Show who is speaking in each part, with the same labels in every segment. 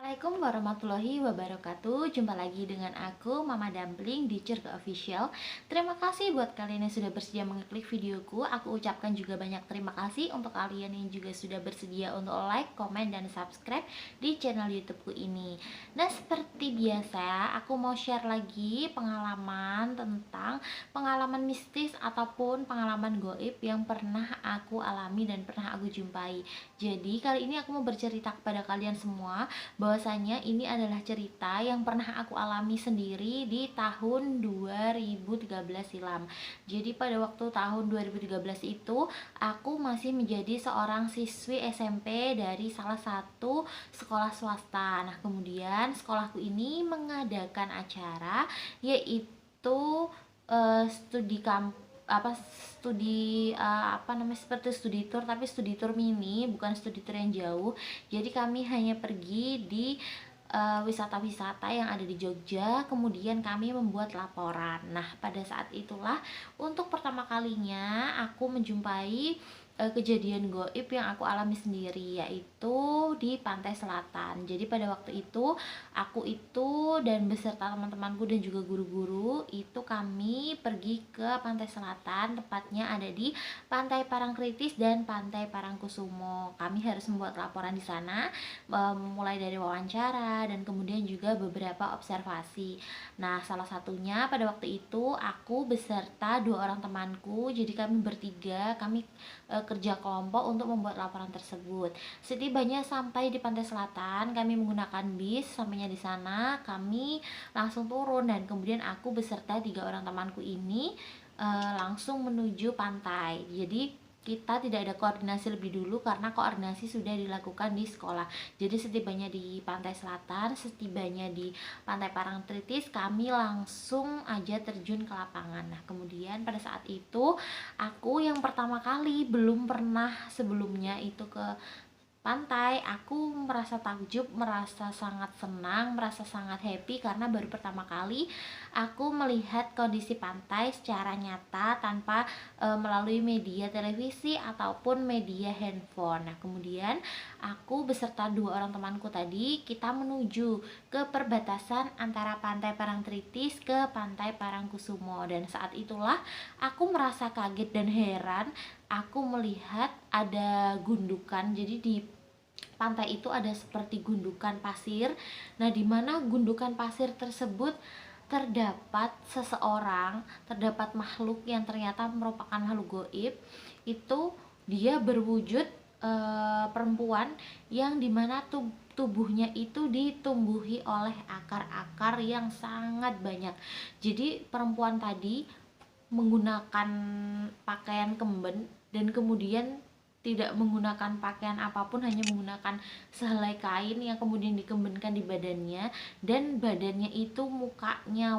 Speaker 1: Assalamualaikum warahmatullahi wabarakatuh. Jumpa lagi dengan aku Mama Dumpling di Circle Official. Terima kasih buat kalian yang sudah bersedia mengeklik videoku. Aku ucapkan juga banyak terima kasih untuk kalian yang juga sudah bersedia untuk like, komen, dan subscribe di channel YouTubeku ini. Nah, seperti biasa aku mau share lagi pengalaman mistis ataupun pengalaman goib yang pernah aku alami dan pernah aku jumpai. Jadi kali ini aku mau bercerita kepada kalian semua bahwasanya ini adalah cerita yang pernah aku alami sendiri di tahun 2013 silam. Jadi pada waktu tahun 2013 itu aku masih menjadi seorang siswi SMP dari salah satu sekolah swasta. Nah, kemudian sekolahku ini mengadakan acara yaitu studi seperti studi tour, tapi studi tour mini, bukan studi tour yang jauh. Jadi kami hanya pergi di wisata-wisata yang ada di Jogja, kemudian kami membuat laporan. Nah, pada saat itulah untuk pertama kalinya aku menjumpai kejadian goib yang aku alami sendiri, yaitu di pantai selatan. Jadi pada waktu itu aku dan beserta teman-temanku dan juga guru-guru itu kami pergi ke pantai selatan, tepatnya ada di Pantai Parangtritis dan Pantai Parangkusumo. Kami harus membuat laporan di sana, mulai dari wawancara dan kemudian juga beberapa observasi. Nah, salah satunya pada waktu itu aku beserta dua orang temanku. Jadi kami bertiga, kami kerja kelompok untuk membuat laporan tersebut. Setibanya sampai di pantai selatan, kami menggunakan bis. Sampainya di sana, kami langsung turun dan kemudian aku beserta tiga orang temanku ini langsung menuju pantai. Jadi kita tidak ada koordinasi lebih dulu karena koordinasi sudah dilakukan di sekolah. Jadi setibanya di pantai selatan, setibanya di Pantai Parangtritis, kami langsung aja terjun ke lapangan. Nah, kemudian pada saat itu aku yang pertama kali, belum pernah sebelumnya itu ke pantai, aku merasa takjub, merasa sangat senang, merasa sangat happy karena baru pertama kali aku melihat kondisi pantai secara nyata tanpa melalui media televisi ataupun media handphone. Nah, kemudian aku beserta dua orang temanku tadi, kita menuju ke perbatasan antara Pantai Parangtritis ke Pantai Parangkusumo, dan saat itulah aku merasa kaget dan heran. Aku melihat ada gundukan, jadi di pantai itu ada seperti gundukan pasir. Nah, di mana gundukan pasir tersebut terdapat terdapat makhluk yang ternyata merupakan makhluk goib. Itu dia berwujud perempuan yang dimana tubuhnya itu ditumbuhi oleh akar-akar yang sangat banyak. Jadi perempuan tadi menggunakan pakaian kemben dan kemudian tidak menggunakan pakaian apapun, hanya menggunakan sehelai kain yang kemudian dikembenkan di badannya, dan badannya itu mukanya,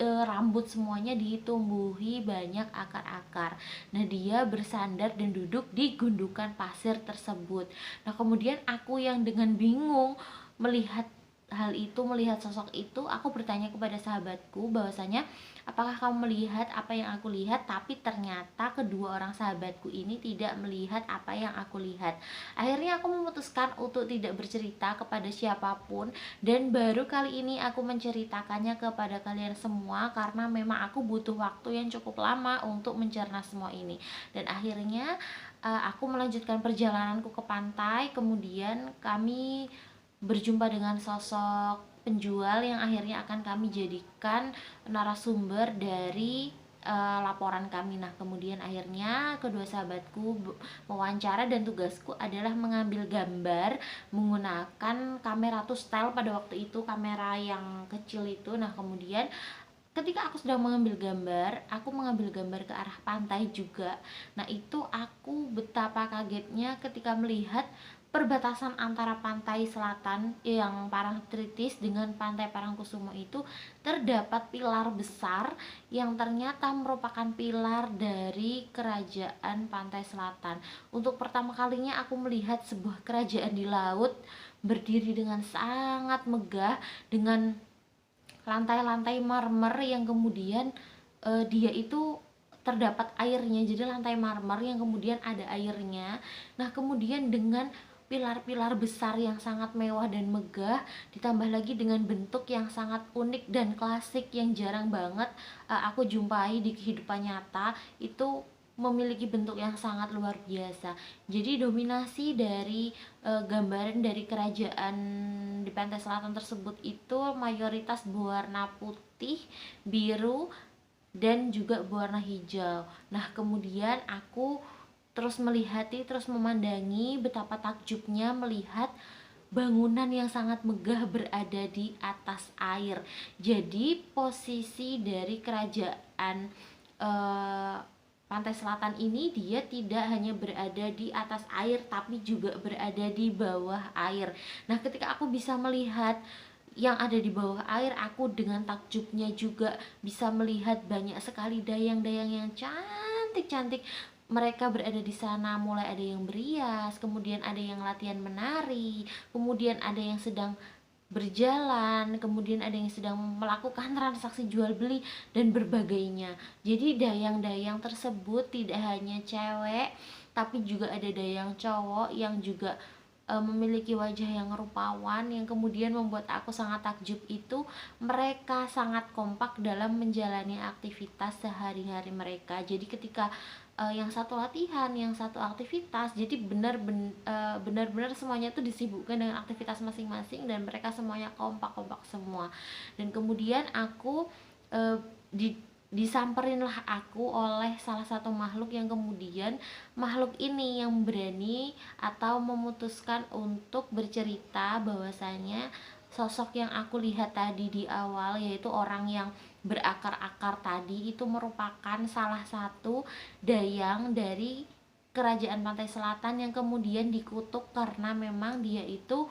Speaker 1: rambut semuanya ditumbuhi banyak akar-akar. Nah, dia bersandar dan duduk di gundukan pasir tersebut. Nah, kemudian aku yang dengan bingung melihat hal itu, melihat sosok itu, aku bertanya kepada sahabatku bahwasanya apakah kamu melihat apa yang aku lihat? Tapi ternyata kedua orang sahabatku ini tidak melihat apa yang aku lihat. Akhirnya aku memutuskan untuk tidak bercerita kepada siapapun, dan baru kali ini aku menceritakannya kepada kalian semua karena memang aku butuh waktu yang cukup lama untuk mencerna semua ini. Dan akhirnya aku melanjutkan perjalananku ke pantai. Kemudian kami berjumpa dengan sosok penjual yang akhirnya akan kami jadikan narasumber dari laporan kami. Nah, kemudian akhirnya kedua sahabatku mewawancara dan tugasku adalah mengambil gambar menggunakan kamera style pada waktu itu, kamera yang kecil itu. Nah, kemudian ketika aku sedang aku mengambil gambar ke arah pantai juga. Nah, itu aku betapa kagetnya ketika melihat perbatasan antara pantai selatan yang Parangtritis dengan Pantai Parangkusumo itu terdapat pilar besar yang ternyata merupakan pilar dari kerajaan pantai selatan. Untuk pertama kalinya aku melihat sebuah kerajaan di laut berdiri dengan sangat megah, dengan lantai-lantai marmer yang kemudian dia itu terdapat airnya. Jadi lantai marmer yang kemudian ada airnya. Nah, kemudian dengan pilar-pilar besar yang sangat mewah dan megah, ditambah lagi dengan bentuk yang sangat unik dan klasik yang jarang banget aku jumpai di kehidupan nyata. Itu memiliki bentuk yang sangat luar biasa. Jadi dominasi dari gambaran dari kerajaan di pantai selatan tersebut itu mayoritas berwarna putih, biru, dan juga berwarna hijau. Nah, kemudian aku terus melihati, terus memandangi betapa takjubnya melihat bangunan yang sangat megah berada di atas air. Jadi posisi dari kerajaan eh, pantai selatan ini dia tidak hanya berada di atas air tapi juga berada di bawah air. Nah, ketika aku bisa melihat yang ada di bawah air, aku dengan takjubnya juga bisa melihat banyak sekali dayang-dayang yang cantik-cantik. Mereka berada di sana, mulai ada yang berias, kemudian ada yang latihan menari, kemudian ada yang sedang berjalan, kemudian ada yang sedang melakukan transaksi jual beli dan berbagainya. Jadi dayang-dayang tersebut tidak hanya cewek, tapi juga ada dayang cowok yang juga memiliki wajah yang rupawan, yang kemudian membuat aku sangat takjub. Itu mereka sangat kompak dalam menjalani aktivitas sehari-hari mereka. Jadi ketika yang satu latihan, yang satu aktivitas, jadi benar-benar semuanya itu disibukkan dengan aktivitas masing-masing dan mereka semuanya kompak-kompak semua. Dan kemudian aku uh, di disamperinlah aku oleh salah satu makhluk yang kemudian makhluk ini yang berani atau memutuskan untuk bercerita bahwasanya sosok yang aku lihat tadi di awal, yaitu orang yang berakar-akar tadi, itu merupakan salah satu dayang dari kerajaan pantai selatan yang kemudian dikutuk karena memang dia itu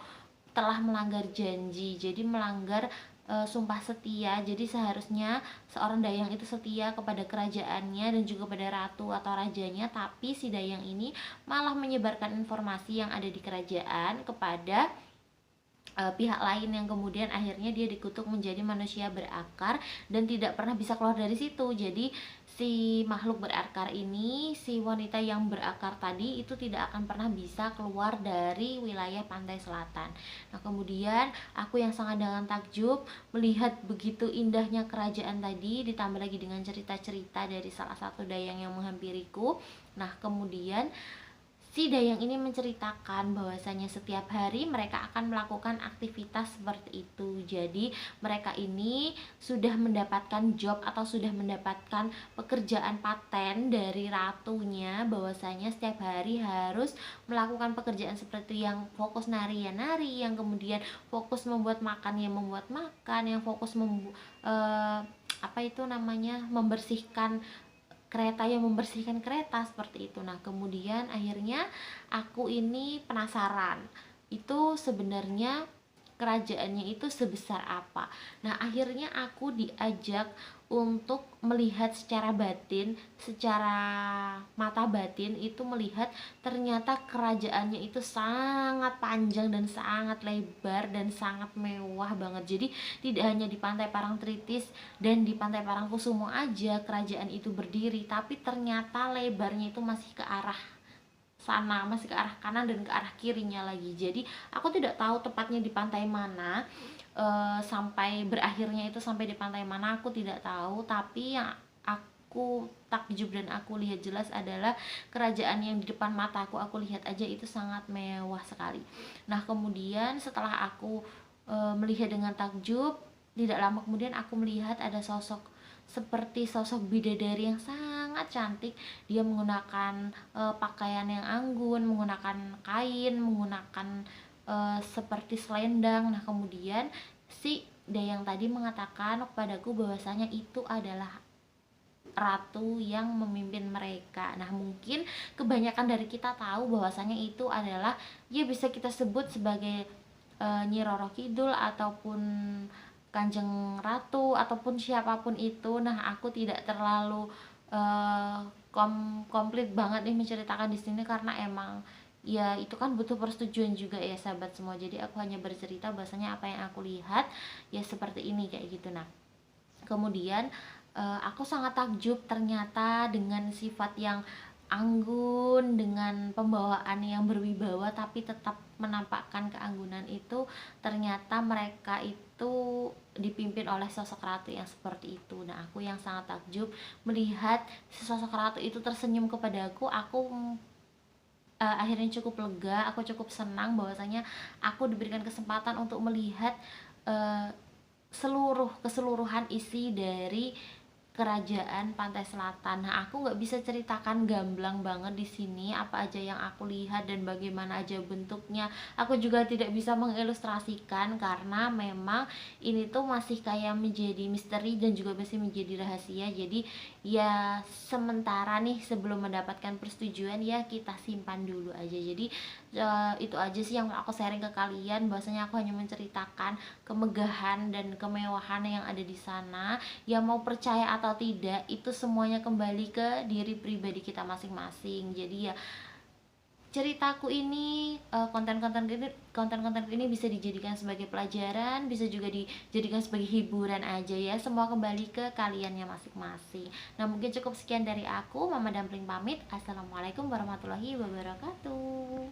Speaker 1: telah melanggar janji, jadi melanggar sumpah setia. Jadi seharusnya seorang dayang itu setia kepada kerajaannya dan juga pada ratu atau rajanya, tapi si dayang ini malah menyebarkan informasi yang ada di kerajaan kepada pihak lain, yang kemudian akhirnya dia dikutuk menjadi manusia berakar dan tidak pernah bisa keluar dari situ. Jadi si makhluk berakar ini, si wanita yang berakar tadi itu tidak akan pernah bisa keluar dari wilayah pantai selatan. Nah, kemudian aku yang sangat dengan takjub melihat begitu indahnya kerajaan tadi, ditambah lagi dengan cerita-cerita dari salah satu dayang yang menghampiriku. Nah, kemudian si dayang ini menceritakan bahwasanya setiap hari mereka akan melakukan aktivitas seperti itu. Jadi mereka ini sudah mendapatkan job atau sudah mendapatkan pekerjaan paten dari ratunya, bahwasanya setiap hari harus melakukan pekerjaan seperti yang fokus nari ya nari, yang kemudian fokus membuat makan ya membuat makan, yang fokus apa itu namanya, membersihkan kereta, yang membersihkan kereta seperti itu. Nah, kemudian akhirnya aku ini penasaran, itu sebenarnya kerajaannya itu sebesar apa. Nah, akhirnya aku diajak untuk melihat secara batin, secara mata batin, itu melihat ternyata kerajaannya itu sangat panjang dan sangat lebar dan sangat mewah banget. Jadi tidak hanya di Pantai Parangtritis dan di Pantai Parangkusumo aja kerajaan itu berdiri, tapi ternyata lebarnya itu masih ke arah sana, masih ke arah kanan dan ke arah kirinya lagi. Jadi aku tidak tahu tepatnya di pantai mana, sampai berakhirnya itu sampai di pantai mana aku tidak tahu, tapi yang aku takjub dan aku lihat jelas adalah kerajaan yang di depan mataku, aku lihat aja itu sangat mewah sekali. Nah, kemudian setelah aku melihat dengan takjub, tidak lama kemudian aku melihat ada sosok seperti sosok bidadari yang sangat cantik. Dia menggunakan pakaian yang anggun, menggunakan kain, menggunakan seperti selendang. Nah, kemudian si dayang tadi mengatakan kepadaku bahwasanya itu adalah ratu yang memimpin mereka. Nah, mungkin kebanyakan dari kita tahu bahwasanya itu adalah, ya bisa kita sebut sebagai Nyi Roro Kidul ataupun Kanjeng Ratu ataupun siapapun itu. Nah, aku tidak terlalu komplit banget nih menceritakan di sini karena emang ya itu kan butuh persetujuan juga ya sahabat semua. Jadi aku hanya bercerita bahwasanya apa yang aku lihat ya seperti ini kayak gitu. Nah, kemudian aku sangat takjub ternyata dengan sifat yang anggun dengan pembawaan yang berwibawa tapi tetap menampakkan keanggunan itu, ternyata mereka itu dipimpin oleh sosok ratu yang seperti itu. Nah, aku yang sangat takjub melihat sosok ratu itu tersenyum kepadaku. Aku akhirnya cukup lega, aku cukup senang bahwasanya aku diberikan kesempatan untuk melihat uh, keseluruhan isi dari kerajaan pantai selatan. Nah, aku nggak bisa ceritakan gamblang banget di sini apa aja yang aku lihat dan bagaimana aja bentuknya. Aku juga tidak bisa mengilustrasikan karena memang ini tuh masih kayak menjadi misteri dan juga masih menjadi rahasia. Jadi ya sementara nih sebelum mendapatkan persetujuan ya kita simpan dulu aja. Jadi itu aja sih yang aku sharing ke kalian, bahwasanya aku hanya menceritakan kemegahan dan kemewahan yang ada di sana. Ya mau percaya atau tidak itu semuanya kembali ke diri pribadi kita masing-masing. Jadi ya ceritaku ini konten-konten ini bisa dijadikan sebagai pelajaran, bisa juga dijadikan sebagai hiburan aja ya. Semua kembali ke kaliannya masing-masing. Nah, mungkin cukup sekian dari aku, Mama Dampling pamit. Assalamualaikum warahmatullahi wabarakatuh.